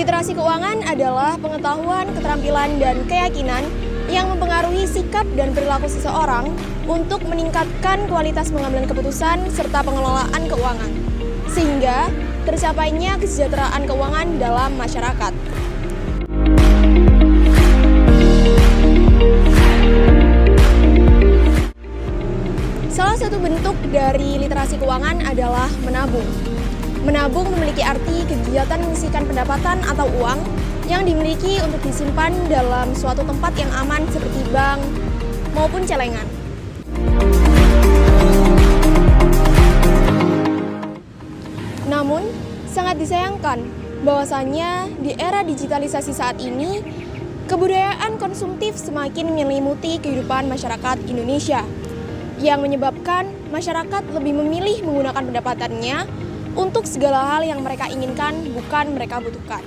Literasi keuangan adalah pengetahuan, keterampilan, dan keyakinan yang mempengaruhi sikap dan perilaku seseorang untuk meningkatkan kualitas pengambilan keputusan serta pengelolaan keuangan, sehingga tercapainya kesejahteraan keuangan dalam masyarakat. Salah satu bentuk dari literasi keuangan adalah menabung. Menabung memiliki arti kegiatan menyisihkan pendapatan atau uang yang dimiliki untuk disimpan dalam suatu tempat yang aman seperti bank maupun celengan. Namun, sangat disayangkan bahwasannya di era digitalisasi saat ini, kebudayaan konsumtif semakin menyelimuti kehidupan masyarakat Indonesia, yang menyebabkan masyarakat lebih memilih menggunakan pendapatannya untuk segala hal yang mereka inginkan, bukan mereka butuhkan.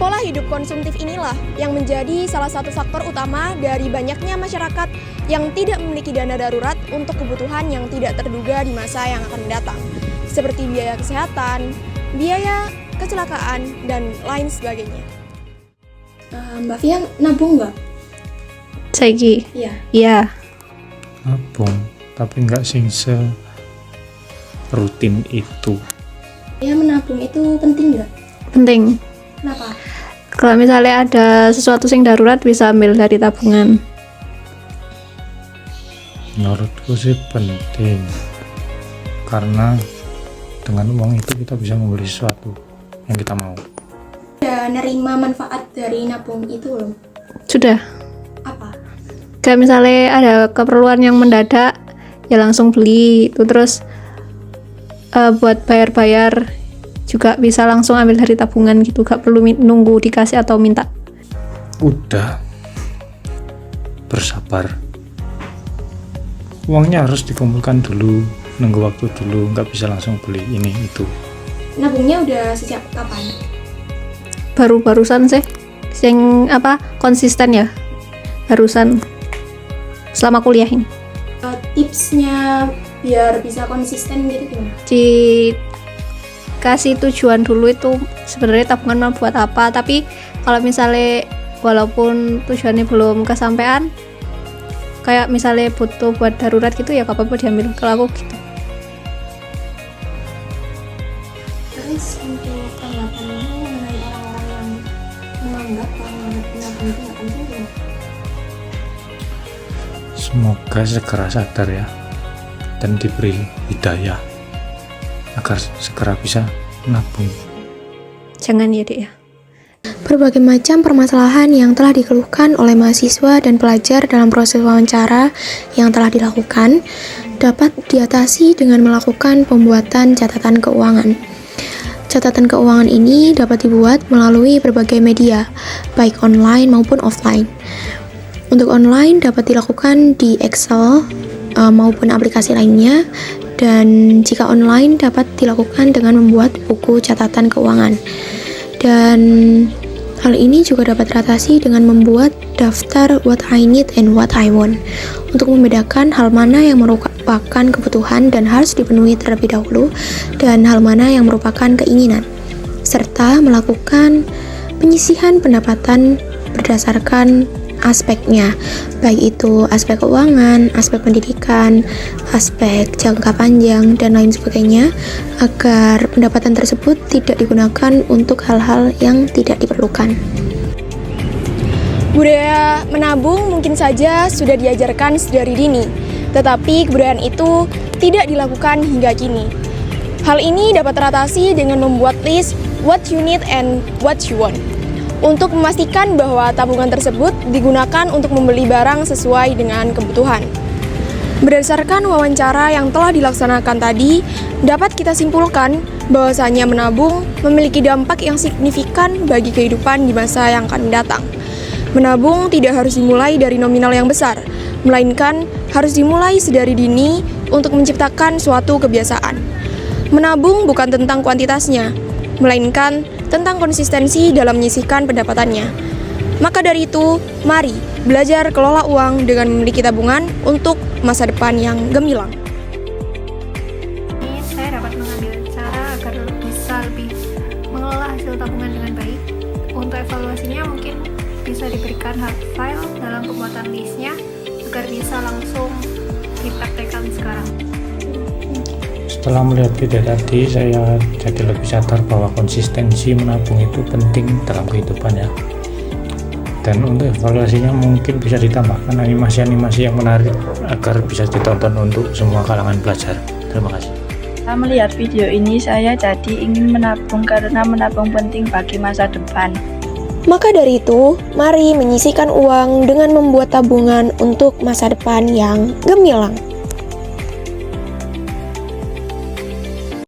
Pola hidup konsumtif inilah yang menjadi salah satu faktor utama dari banyaknya masyarakat yang tidak memiliki dana darurat untuk kebutuhan yang tidak terduga di masa yang akan datang, seperti biaya kesehatan, biaya kecelakaan, dan lain sebagainya. Mbak Fia nabung nggak? Saiki? Iya. Nabung, tapi nggak sing rutin itu. Ya, menabung itu penting nggak? Penting. Kenapa? Kalau misalnya ada sesuatu yang darurat bisa ambil dari tabungan. Menurutku sih penting, karena dengan uang itu kita bisa membeli sesuatu yang kita mau. Udah nerima manfaat dari nabung itu loh. Sudah. Apa? Kayak misalnya ada keperluan yang mendadak, ya langsung beli itu. Terus buat bayar-bayar juga bisa langsung ambil dari tabungan gitu, gak perlu nunggu dikasih atau minta. Udah bersabar, uangnya harus dikumpulkan dulu, nunggu waktu dulu, nggak bisa langsung beli ini itu. Nabungnya udah sejak kapan? Barusan sih, yang konsisten ya, barusan selama kuliah ini. Tipsnya biar bisa konsisten gitu gimana? Dikasih tujuan dulu itu sebenarnya tabungan mau buat apa, tapi kalau misalnya walaupun tujuannya belum kesampaian, kayak misalnya butuh buat darurat gitu ya gak apa-apa diambil. Kalau aku gitu. Terus untuk tanggapannya mengenai orang-orang yang menganggap bahwa menabung itu nggak penting gimana? Semoga segera sadar ya, dan diberi hidayah agar segera bisa menabung. Jangan ya Dek ya. Berbagai macam permasalahan yang telah dikeluhkan oleh mahasiswa dan pelajar dalam proses wawancara yang telah dilakukan dapat diatasi dengan melakukan pembuatan catatan keuangan. Catatan keuangan ini dapat dibuat melalui berbagai media, baik online maupun offline. Untuk online dapat dilakukan di Excel maupun aplikasi lainnya, dan jika online dapat dilakukan dengan membuat buku catatan keuangan. Dan hal ini juga dapat teratasi dengan membuat daftar what I need and what I want untuk membedakan hal mana yang merupakan kebutuhan dan harus dipenuhi terlebih dahulu dan hal mana yang merupakan keinginan, serta melakukan penyisihan pendapatan berdasarkan aspeknya, baik itu aspek keuangan, aspek pendidikan, aspek jangka panjang, dan lain sebagainya, agar pendapatan tersebut tidak digunakan untuk hal-hal yang tidak diperlukan. Budaya menabung mungkin saja sudah diajarkan sedari dini, tetapi kebudayaan itu tidak dilakukan hingga kini. Hal ini dapat teratasi dengan membuat list what you need and what you want, untuk memastikan bahwa tabungan tersebut digunakan untuk membeli barang sesuai dengan kebutuhan. Berdasarkan wawancara yang telah dilaksanakan tadi, dapat kita simpulkan bahwasanya menabung memiliki dampak yang signifikan bagi kehidupan di masa yang akan datang. Menabung tidak harus dimulai dari nominal yang besar, melainkan harus dimulai sedari dini untuk menciptakan suatu kebiasaan. Menabung bukan tentang kuantitasnya, melainkan tentang konsistensi dalam menyisihkan pendapatannya. Maka dari itu, mari belajar kelola uang dengan memiliki tabungan untuk masa depan yang gemilang. bisa diberikan hard file dalam pembuatan listnya agar bisa langsung dipraktekkan sekarang. Setelah melihat video tadi, saya jadi lebih sadar bahwa konsistensi menabung itu penting dalam kehidupan ya. Dan untuk evaluasinya mungkin bisa ditambahkan animasi-animasi yang menarik agar bisa ditonton untuk semua kalangan pelajar. Terima kasih. Setelah melihat video ini, saya jadi ingin menabung karena menabung penting bagi masa depan. Maka dari itu, mari menyisihkan uang dengan membuat tabungan untuk masa depan yang gemilang.